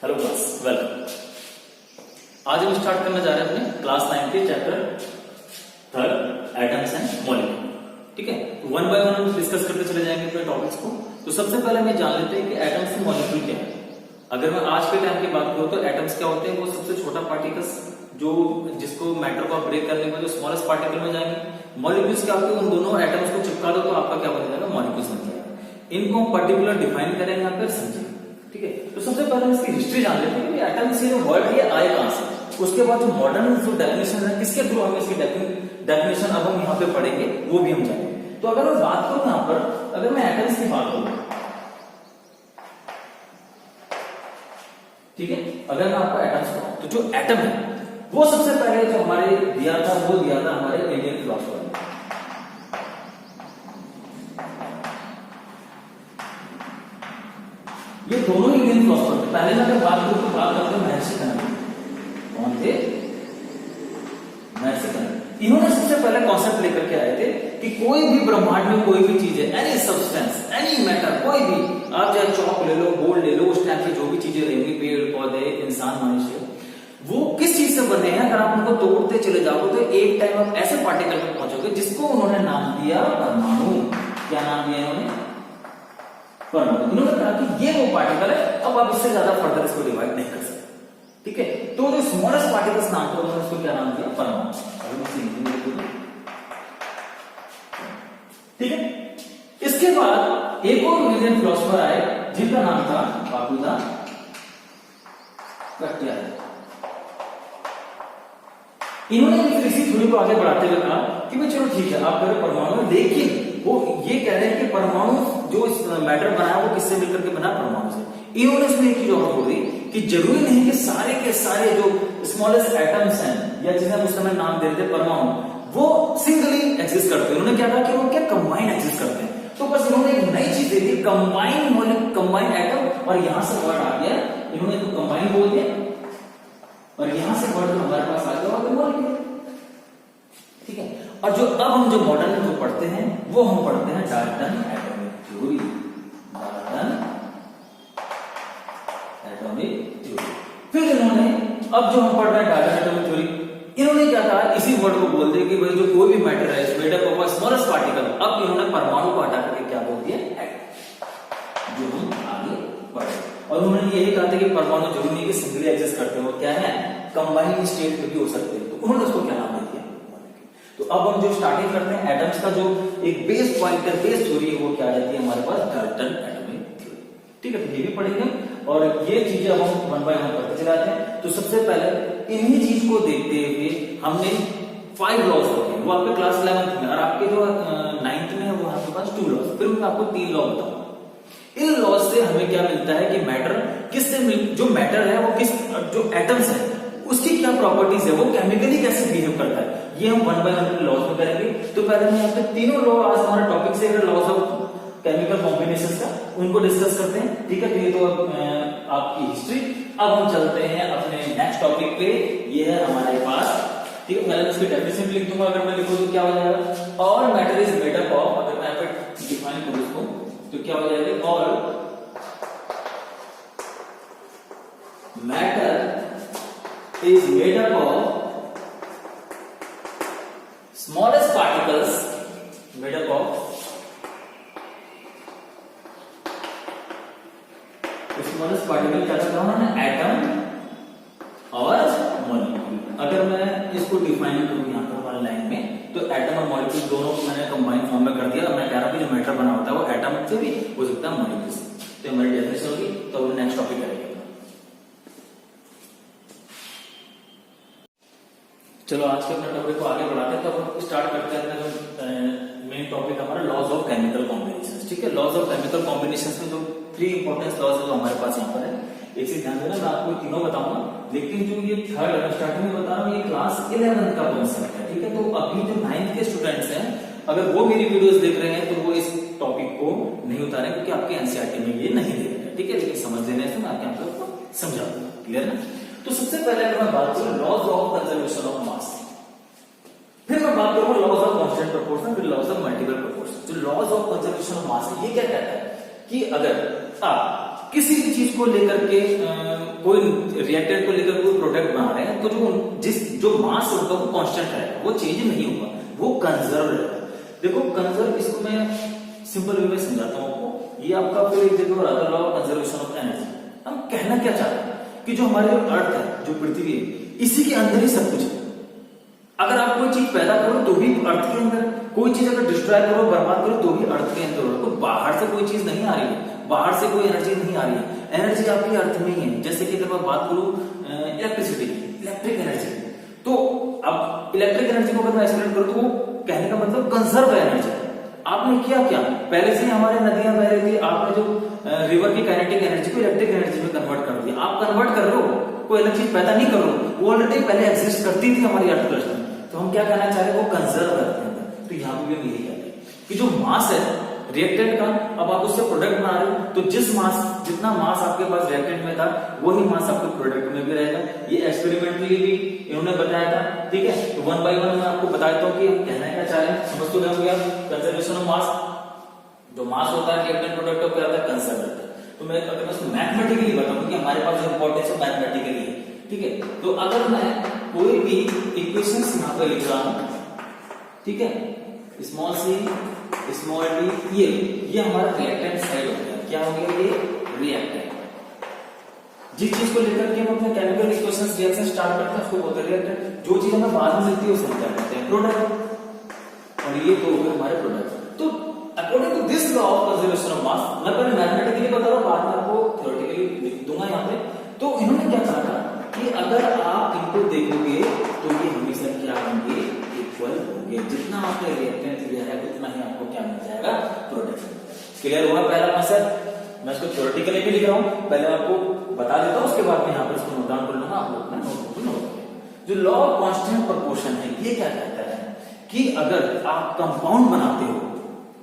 Hello class, welcome. आज हम start करने जा रहे हैं अपने क्लास 9 के chapter third atoms and molecule. ठीक है, वन बाय वन हम डिस्कस करते चले जाएंगे अपने टॉपिक्स को। तो सबसे पहले हमें जान लेते हैं कि एटम्स एंड मॉलिक्यूल क्या है। अगर मैं आज के टाइम की बात करूं तो एटम्स क्या होते हैं, वो सबसे छोटा पार्टिकल्स जो जिसको मैटर को ब्रेक करने में जो स्मॉलेस्ट पार्टिकल में जाएंगे। मॉलिक्यूल्स क्या होते हैं, उन दोनों एटम्स को चिपका दो तो आपका क्या बन जाएगा, मॉलिक्यूल्स बन जाएगा। इनको हम पर्टिकुलर डिफाइन करेंगे यहाँ पर, समझिए। ठीक है, तो सबसे पहले हम इसकी हिस्ट्री जान लेते हैं कि एटम से जो वर्ड ये आए कहां से। उसके बाद जो मॉडर्न जो डेफिनेशन है, किसके थ्रू हम इसकी डेफिनेशन अब हम यहाँ पे पढ़ेंगे, वो भी हम जानेंगे। तो अगर मैं बात करूं यहाँ पर, अगर मैं एटम्स की बात करूं, ठीक है, अगर मैं आपको एटम्स कहूं तो जो एटम है वो सबसे पहले जो हमारे दिया था, वो दिया था हमारे इंडियन फिलोसफर ने। ये दोनों इंडियन फिलोसफर थे। पहले मैं अगर बात करूं तो बात करते हैं महर्षि कनद। कौन थे? महर्षि कनद। इन्होंने सबसे पहले कॉन्सेप्ट लेकर के आए थे कि कोई भी ब्रह्मांड में कोई भी चीज है, एनी सब्सटेंस, एनी मैटर, कोई भी, आप चाहे चौक ले लो, गोल्ड ले लो, उस टाइप की जो भी चीजें रहेंगी, पेड़ पौधे, इंसान, मनुष्य, वो किस चीज से बने हैं। अगर आप उनको तोड़ते चले जाओगे तो एक टाइम आप ऐसे पार्टिकल में पहुंचोगे जिसको उन्होंने नाम दिया परमाणु। क्या नाम दिया इन्होंने? परमाणु। उन्होंने कहा कि ये वो पार्टिकल है, अब आप इससे ज्यादा फर्दर इसको डिवाइड नहीं कर सकते। ठीक है, तो जो स्मॉलेस्ट पार्टिकल्स नाम था उन्होंने उसको क्या नाम दिया? परमाणु। ठीक है, इसके बाद एक और इंडियन फिलोसफर आए जिनका नाम था बाबूदा भट्टाचार्य। इन्होंने भी इसी थ्योरी को आगे बढ़ाते हुए कहा कि भाई चलो ठीक है, आप कह रहे परमाणु, लेकिन वो ये कह रहे हैं कि परमाणु जो मैटर बना वो किससे मिलकर के बना? परमाणु से। इन्होंने इसमें एक चीज और जोड़ दी कि जरूरी नहीं कि सारे के सारे जो स्मॉलेस्ट एटम्स हैं या जिन्हें हम उस समय नाम दे रहे थे परमाणु, वो सिंगली एग्जिस्ट करते हैं। उन्होंने क्या कहा कि वो क्या कंबाइन एग्जिस्ट करते हैं। तो बस इन्होंने एक नई चीज दे दी, कंबाइन एटम, और यहां से वर्ड आ गया, इन्होंने तो कंबाइन बोल दिया और यहां से वर्ड हमारे पास आ गया मॉलिक्यूल। ठीक है, और जो अब हम जो मॉडर्न जो पढ़ते हैं वो हम पढ़ते हैं Dalton atomic theory. Dalton atomic theory. फिर इन्होंने, अब जो हम पढ़ रहे हैं डाल्टन एटॉमिक थ्योरी, इन्होंने क्या कहा, इसी वर्ड को बोल दिया कि भाई जो कोई भी मैटर है, made up of smallest particle. अब इन्होंने परमाणु को हटा करके क्या बोल दिया? एटम। जो हम आगे पढ़े, और उन्होंने यही कहा था कि परमाणु जरूरी नहीं कि सिंगली एग्जिस्ट करते हो, क्या है, कंबाइंड स्टेट में भी हो सकते हैं। तो उन्होंने उसको क्या नाम दिया? तो अब हम जो स्टार्टिंग करते हैं एटम्स का, जो एक बेस पॉइंट है, बेस थ्योरी है, वो क्या आ जाती है हमारे पास? Dalton atomic theory. ठीक है, तो ये भी पढ़ेंगे और ये चीजें अब हम वन बाय वन करते चलाते हैं। तो सबसे पहले इन्हीं चीज को देखते हुए हमने 5 लॉज रखे हैं, वो आपके क्लास 11th में, और आपके जो 9th में है वो आपके पास 2 लॉज। फिर मैं आपको 3 लॉ बताऊंगा। इन लॉज से हमें क्या मिलता है कि मैटर किससे जो मैटर है वो किस, जो एटम्स है उसकी क्या प्रॉपर्टीज है, वो केमिकली कैसे बिहेव करता है, ये हम वन बाय वन लॉज में करेंगे। तो पहले हम यहाँ पे तीनों लॉ आज हमारे टॉपिक से लॉज ऑफ केमिकल कॉम्बिनेशन का, उनको डिस्कस करते हैं। ठीक है, तो ये तो आपकी हिस्ट्री। अब हम चलते हैं अपने नेक्स्ट टॉपिक पे, ये है हमारे पास। ठीक है, पहले इसकी डेफिनेशन लिख दूंगा। अगर मैं लिखूं तो क्या हो जाएगा? All matter is made up of, अगर मैं डिफाइन करूं इसको तो क्या हो जाएगा? All matter is made up of smallest particles, made up of smallest particle, क्या करता हूं ना, एटम और मॉलिक्यूल। अगर मैं इसको डिफाइन करूं यहाँ पर वन लाइन में, तो एटम और मॉलिक्यूल दोनों को मैंने कंबाइन फॉर्म में कर दिया। अब मैं कह रहा हूं कि जो मैटर बना होता है वो एटम से भी हो सकता है, मॉलिक्यूल से। तो हमारी डेफिनेशन होगी, तो नेक्स्ट टॉपिक करेंगे। चलो आज के अपने टॉपिक को आगे बढ़ाते हैं। तो हम स्टार्ट करते हैं जो मेन टॉपिक हमारा लॉज ऑफ केमिकल कॉम्बिनेशंस। ठीक है, लॉज ऑफ केमिकल कॉम्बिनेशंस में जो 3 इंपॉर्टेंट लॉज है जो हमारे पास यहाँ पर है, एक चीज ध्यान देना, मैं आपको तीनों बताऊंगा, लेकिन जो ये थर्ड स्टार्टिंग में बता रहा हूँ ये क्लास 11th का कॉन्सेप्ट है। ठीक है, तो अभी जो 9th के स्टूडेंट्स हैं, अगर वो मेरी वीडियोस देख रहे हैं तो वो इस टॉपिक को नहीं उतारे, क्योंकि आपके एनसीईआरटी में ये नहीं दे रहे हैं। ठीक है, लेकिन समझ देने से मैं आपको समझा दूंगा। क्लियर ना? तो सबसे पहले अगर मैं बात करूं laws of conservation of mass, फिर मैं बात करूंगा लॉज ऑफ कांस्टेंट प्रोपोर्शन, फिर लॉज ऑफ मल्टीपल प्रोपोर्शन। जो laws of conservation of mass ये क्या कहता है कि अगर आप किसी भी चीज को लेकर के कोई रिएक्टेंट को लेकर कोई प्रोडक्ट बना रहे हैं तो जो मास होगा वो कांस्टेंट रहेगा, वो चेंज नहीं होगा, वो कंजर्व रहेगा। देखो कंजर्व, इसको मैं सिंपल वे में समझाता हूँ आपको। ये आपका फिर एक जगह रहा था law of conservation of energy. हम कहना क्या चाहते हैं कि जो हमारे अर्थ है, जो पृथ्वी है, इसी के अंदर ही सब कुछ है। अगर आप कोई चीज पैदा करो तो भी अर्थ के अंदर, कोई चीज अगर डिस्ट्रॉय करो, बर्बाद करो तो भी अर्थ के अंदर हो। तो बाहर से कोई चीज नहीं आ रही है, बाहर से कोई एनर्जी नहीं आ रही है, एनर्जी आपकी अर्थ में ही है। जैसे कि अगर मैं बात करूं इलेक्ट्रिसिटी, इलेक्ट्रिक एनर्जी, तो अब इलेक्ट्रिक एनर्जी को अगर मैं एक्सप्लेन करूं तो वो कहने का मतलब कंजर्व एनर्जी। आपने किया क्या, पहले से हमारे नदियां बह रही थी, आपने जो रिवर की काइनेटिक एनर्जी को इलेक्ट्रिक एनर्जी में कन्वर्ट कर दिया। आप कन्वर्ट कर रहे हो, कोई अलग चीज पैदा नहीं कर रहे हो, वो ऑलरेडी पहले एग्जिस्ट करती थी हमारी अर्थ क्लस्टर में। तो हम क्या कहना चाह रहे हैं, वो कंजर्व करते हैं। तो यहाँ पे भी हम यही कहते हैं कि जो मास है रिएक्टेंट का, अब आप उससे प्रोडक्ट बना रहे हो तो जितना मास आपके पास रिएक्टेंट में था वही मास आपके प्रोडक्ट में भी रहेगा। ये एक्सपेरिमेंटली भी इन्होंने बताया था, ठीक है। तो वन बाय वन मैं आपको बता देता हूँ कि कहना क्या चाह रहे हैं, समझ तो गए होंगे आप। कंजर्वेशन ऑफ मास, जो मास होता है रिएक्टेंट प्रोडक्ट क्या होता है, कंजर्व रहता है। तो मैं अगर मैं उसको मैथमेटिकली बताऊं कि हमारे पास जो इंपॉर्टेंस है मैथमेटिकली है, ठीक है। तो अगर मैं कोई भी इक्वेशंस यहाँ पे लिख रहा हूं, ठीक है, स्मॉल सी स्मॉल डी, ये हमारा रिएक्टेंट साइड हो गया। क्या हो गया, ये रिएक्टेंट। जिस चीज को लेकर के हम अपने केमिकल इक्वेशंस रिएक्शन स्टार्ट करते हैं उसको बोलते हैं रिएक्टेंट। जो चीज हमें बाद में मिलती है उसे हम क्या कहते हैं, प्रोडक्ट। और ये दो हो गए हमारे प्रोडक्ट। तो according to this law of conservation of mass, मैं पहले मैथमेटिकली बता रहा हूं, बाद में आपको थ्योरेटिकली लिख दूंगा यहाँ पे। तो इन्होंने क्या कहा था कि अगर आप इनको देखोगे तो ये हमेशा क्या होंगे, इक्वल होंगे। जितना आपने रिएक्टेंट लिया है उतना ही आपको क्या मिल जाएगा, प्रोडक्ट। क्लियर हुआ पहला कॉन्सेप्ट। मैं इसको थ्योरेटिकली भी लिख रहा हूं, पहले आपको बता देता हूं, उसके बाद में यहाँ पर इसको नोट डाउन कर लूंगा, आप लोग नोटबुक में नोट करें। जो लॉ ऑफ कांस्टेंट प्रोपोर्शन है, ये क्या कहता है कि अगर आप कंपाउंड बनाते हो,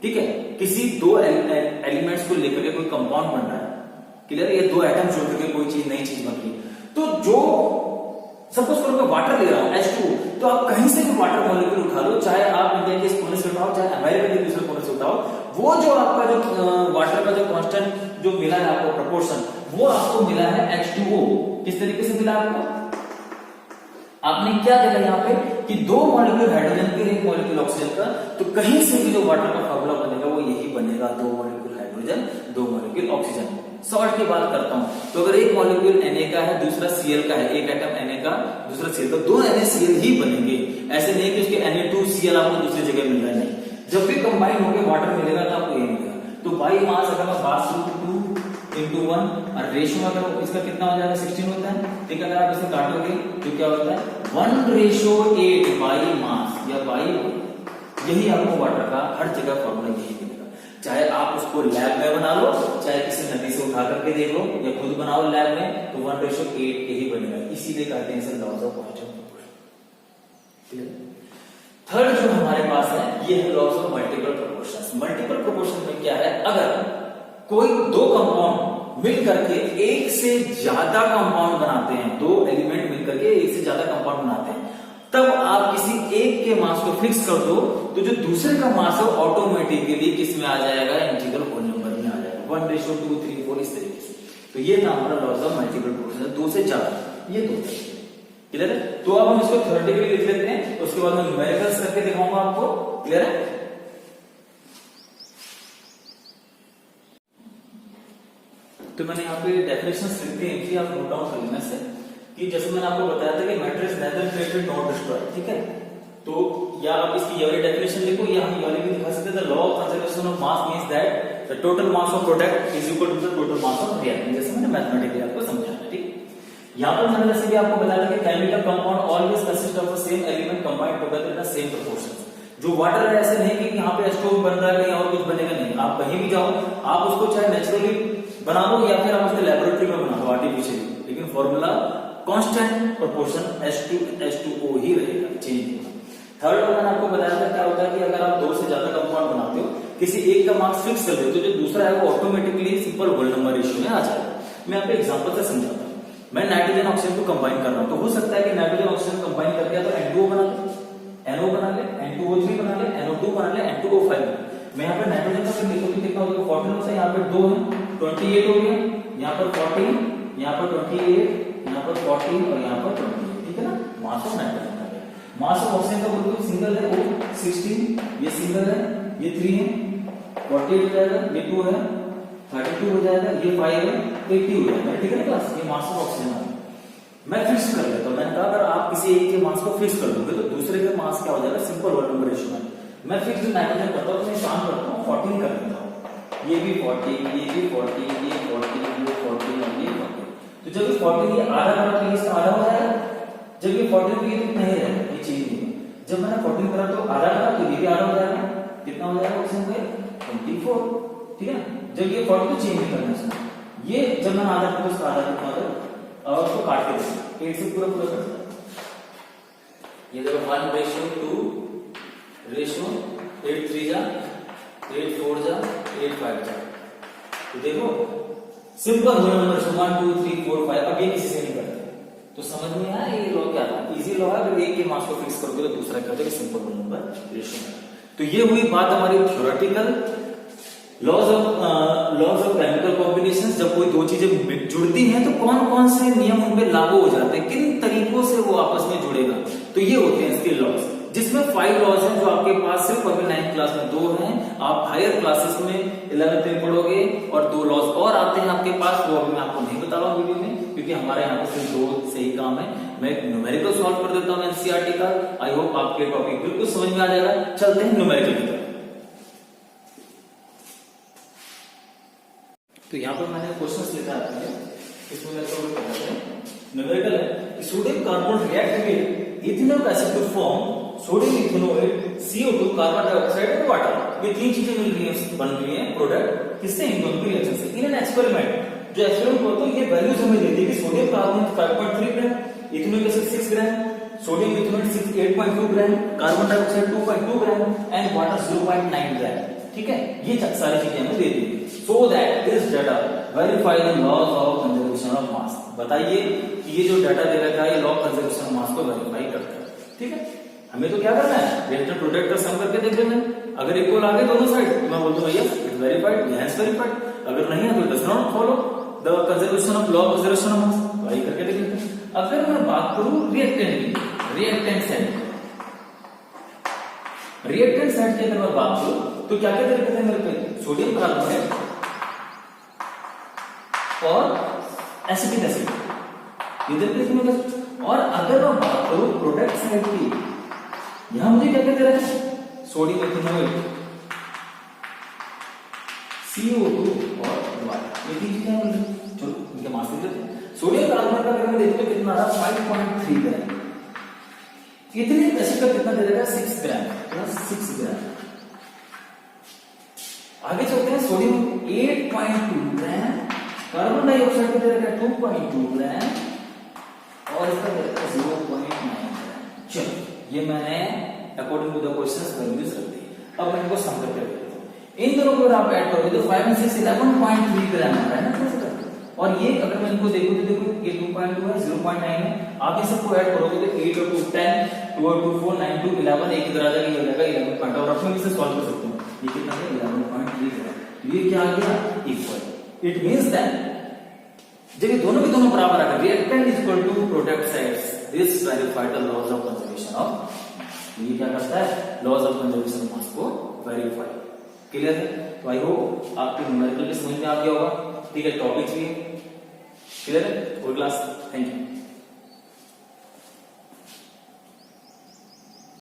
ठीक है, किसी दो एलिमेंट्स को लेकर के कोई कंपाउंड बन रहा है, क्लियर, ये दो एटम जोड़ करके कोई चीज नई चीज बन रही है, तो जो सपोज करो मैं वाटर ले रहा हूं H2, तो आप कहीं से भी वाटर मॉलिक्यूल उठा लो, चाहे आप इंडिया के इस कोने से उठाओ, चाहे अमेरिका के दूसरे कोने से उठाओ, वो जो आपका जो वाटर का जो कांस्टेंट जो मिला है आपको प्रोपोर्शन, वो आपको मिला है H2O। किस तरीके से मिला आपको, आपने क्या देखा यहाँ पे कि दो मॉलिक्यूल हाइड्रोजन के, एक मॉलिक्यूल ऑक्सीजन का, तो कहीं से भी जो वाटर का फॉर्मूला बनेगा वो यही बनेगा, दो मॉलिक्यूल हाइड्रोजन, दो मॉलिक्यूल ऑक्सीजन। सॉल्ट की बात करता हूं तो अगर एक मॉलिक्यूल Na का है, दूसरा Cl का है, एक एटम Na का, दूसरा Cl का, दो NaCl ही बनेंगे। ऐसे नहीं कि उसके Na2Cl आपको दूसरी जगह मिल रहा है, नहीं। जब भी कंबाइन होकर वाटर मिलेगा तो आपको ये मिलेगा। तो बाई मास अगर मैं बात करूं 2:1 और रेशियो अगर इसका कितना हो जाएगा, 16 होता है, ठीक है। अगर आप इसे काटोगे तो क्या होता है, 1:8 बाई मास या बाई, यही आपको वाटर का हर जगह फॉर्मूला यही मिलेगा। चाहे आप उसको लैब में बना लो, चाहे किसी नदी से उठा करके देख लो, या खुद बनाओ लैब में, तो 1:8 यही बनेगा। इसीलिए कहते हैं इसे laws of constant proportion. Third जो हमारे पास है ये है laws of multiple proportions. Multiple proportion में क्या है, अगर कोई दो कंपाउंड मिल करके एक से ज्यादा कंपाउंड बनाते हैं, दो एलिमेंट मिलकर के एक से ज्यादा कंपाउंड बनाते हैं, तब आप किसी एक के मास को फिक्स कर दो तो जो दूसरे का मास है ऑटोमेटिकली किस में आ जाएगा, इंटीग्रल होल नंबर में आ जाएगा, 1:2, 3, 4 इस तरीके से। तो ये था हमारा लॉज ऑफ मल्टीपल प्रोपोर्शन, दो से ज्यादा, ये दो। क्लियर है। तो अब हम इसको थ्योरेटिकली लिख लेते हैं, उसके बाद मैं न्यूमेरिकल्स करके दिखाऊंगा आपको। क्लियर है। तो मैंने यहाँ पे डेफिनेशंस लिख दी हैं, आप नोट डाउन कर लेना से, कि जैसे मैंने आपको बताया था कि matter is nether created not destroyed, ठीक है। तो या आप इसकी ये वाली डेफिनेशन लिखो, या हम ये वाली भी दिखा सकते हैं। The law of conservation of mass means that the total mass of product is equal to the total mass of reactant, जैसे मैंने मैथमेटिकली आपको समझाया, ठीक। यहाँ पर मैंने जैसे भी आपको बताया था कि chemical compound always consist of the same element combined together in the same proportions. जो वाटर है ऐसे नहीं कि यहाँ पे H2O बन रहा है, कहीं और कुछ बनेगा, नहीं। आप कहीं भी जाओ, आप उसको चाहे नेचुरली बना दो या फिर आप उसके लेबोरेटरी में बना दो आर्टिफिशियली, लेकिन फॉर्मूला कांस्टेंट प्रोपोर्शन H2O ही रहेगा, चेंज नहीं होगा। थर्ड वन मैंने आपको बताया था क्या होता है कि अगर आप दो से ज्यादा कंपाउंड बनाते हो, किसी एक का मार्क्स फिक्स कर देते हो, तो जो दूसरा है वो automatically simple whole number ratio में आ जाएगा। मैं यहाँ पे एग्जांपल से समझाता हूँ। मैं नाइट्रोजन ऑक्सीजन को कंबाइन कर रहा हूँ, तो हो सकता है कि नाइट्रोजन ऑक्सीजन कंबाइन करके तो N2O बना ले, NO बना ले, N2O3 बना ले, NO2 बना ले, N2O5। मैं यहाँ पे नाइट्रोजन का फिर देखो कि कितना हो गया, 14 होता है, यहाँ पे 2 है, 28 हो गया, यहाँ पर 14, यहाँ पर 28, यहाँ पर 14 और यहाँ पर 28, ठीक है ना। मास ऑफ नाइट्रोजन का है। मास ऑफ ऑक्सीजन का बोलते हैं सिंगल है वो 16, ये सिंगल है, ये 3 है, 48 हो जाएगा, ये 2 है, 32 हो जाएगा, ये 5 है, 80 हो जाएगा, ठीक है ना क्लास। ये मास ऑफ ऑक्सीजन है। मैं फिक्स कर लेता हूं। मैंने कहा अगर आप किसी एक के मास को फिक्स कर दोगे तो दूसरे के मास क्या हो जाएगा, सिंपल वॉल्यूम रेशियो में। मैं फिक्स नाइट्रोजन करता हूं तो मैं काम करता हूं 14 कर देता हूं। ये भी 14, ये भी 14, ये 14, ये 14 और ये 14। तो जब ये 14 ये आधा करा तो इसका आधा हो जाएगा। जब ये 14 तो ये कितना ही रहेगा, ये चेंज नहीं। जब मैंने 14 करा तो आधा करा तो ये भी आधा हो जाएगा। कितना हो जाएगा ऑक्सीजन का 24, ठीक है। जब ये 42 चेंज नहीं करना है, ये जब मैंने आधा करा तो उसका आधा कितना हो जाएगा, और उसको काट के 8 से पूरा पूरा कर देता है। ये देखो 1:2 रेशियो 8 3 जा 8 4 जा 8 5 जा। तो देखो सिंपल होल नंबर 1 2 3 4 5। अब ये किसी से नहीं करते तो समझ में आया ये लॉ क्या था, इजी लॉ है। अगर एक के मास को फिक्स करोगे तो दूसरा क्या हो जाएगा, सिंपल होल नंबर रेशियो। तो ये हुई बात हमारी theoretical laws of chemical combinations. जब कोई दो चीजें जुड़ती हैं तो कौन कौन से नियम उन पे लागू हो जाते हैं, किन तरीकों से वो आपस में जुड़ेगा, तो ये होते हैं इसके लॉज। जिसमें 5 लॉज हैं जो आपके पास सिर्फ अभी 9th क्लास में 2 हैं। आप हायर क्लासेस में 11th में पढ़ोगे और 2 लॉज और आते हैं आपके पास, वो अभी मैं आपको नहीं बता रहा हूँ वीडियो में, क्योंकि हमारे यहाँ पे सिर्फ 2 से ही काम है। मैं एक न्यूमेरिकल सॉल्व कर देता हूँ एनसीईआरटी का। आई होप आपके टॉपिक बिल्कुल समझ में आ जाएगा। चलते हैं न्यूमेरिकल की तरफ। तो यहाँ पर मैंने क्वेश्चंस लिखा है, इसमें मेरे को बताते हैं न्यूमेरिकल है। Sodium carbon react with ethanol acid to form sodium ethanoate CO2 carbon dioxide and water. ये 3 चीजें मिल रही हैं, बन रही हैं प्रोडक्ट किससे, इन दोनों रिएक्शन से। इन एन एक्सपेरिमेंट, जो एक्सपेरिमेंट होता है ये वैल्यूज हमें देती है कि sodium carbon 5.3 gram, ethanoic acid 6 gram, sodium ethanoate 8.2 gram, carbon dioxide 2.2 gram and water 0.9 ग्राम, ठीक है। ये सारी चीजें हमें दे दी। So that this data verify the laws of conservation of mass। बताइए कि ये जो डाटा दे रखा है ये law of conservation of mass को वेरीफाई करता है, ठीक है। हमें तो क्या करना है, रिएक्टर प्रोडक्ट का सम करके देख लेना है। अगर इक्वल आ गए दोनों साइड तो मैं बोलता हूँ yes it verified, yes verified. अगर नहीं है तो does not follow the conservation of law of conservation of मास, वही करके देख लेते हैं। अगर मैं बात करूं रिएक्टेंट की, रिएक्टेंट साइड, रिएक्टेंट साइड की अगर मैं बात करूं तो क्या क्या तरीके थे मेरे पे, सोडियम कार्बोनेट और एसिटिक एसिड, ये देखिए। और अगर मैं बात करूं प्रोडक्ट साइड की, यहां मुझे क्या क्या दे रहा है, सोडियम इथेनॉइड, CO2 और वाटर, ये 3 चीजें हैं। चलो इनके मास लिख लेते हैं। सोडियम कार्बोनेट का अगर मैं देखूं तो कितना आ रहा है 5.3 ग्राम। इथेनिक एसिड का कितना दे देगा 6 ग्राम प्लस 6 ग्राम। आगे चलते हैं, सोडियम 8.2 ग्राम, कार्बन डाइऑक्साइड का दे रखा है 2.2 ग्राम और इसका दे रखा है 0.9 ग्राम। चलो ये मैंने according to the questions values रख दी। अब मैं इनको सम करके देखता हूं। इन दोनों को अगर आप ऐड करोगे तो 5 and 6 11.3 ग्राम आता है ना कैसे करके। और ये अगर मैं इनको देखूं तो देखो ये 2.2 है, 0.9 है। आप इन सबको ऐड करोगे तो 8 और 2 10, 2 और 2 4, 9 2 11, एक इधर आ जाएगा, ये हो जाएगा 11 पॉइंट। और अपने इसे सॉल्व कर सकते हैं। ये कितना है 11.3 ग्राम। ये क्या आ गया इक्वल। इट मींस दैट जब ये दोनों के दोनों बराबर आ गए, reactant is equal to product sides, this verified the laws of conservation of. ये क्या करता है, laws of conservation of mass को वेरीफाई। क्लियर है। तो आई होप आपके न्यूमेरिकल भी समझ में आ गया होगा, ठीक है। टॉपिक्स भी क्लियर है, फुल क्लास। Thank you.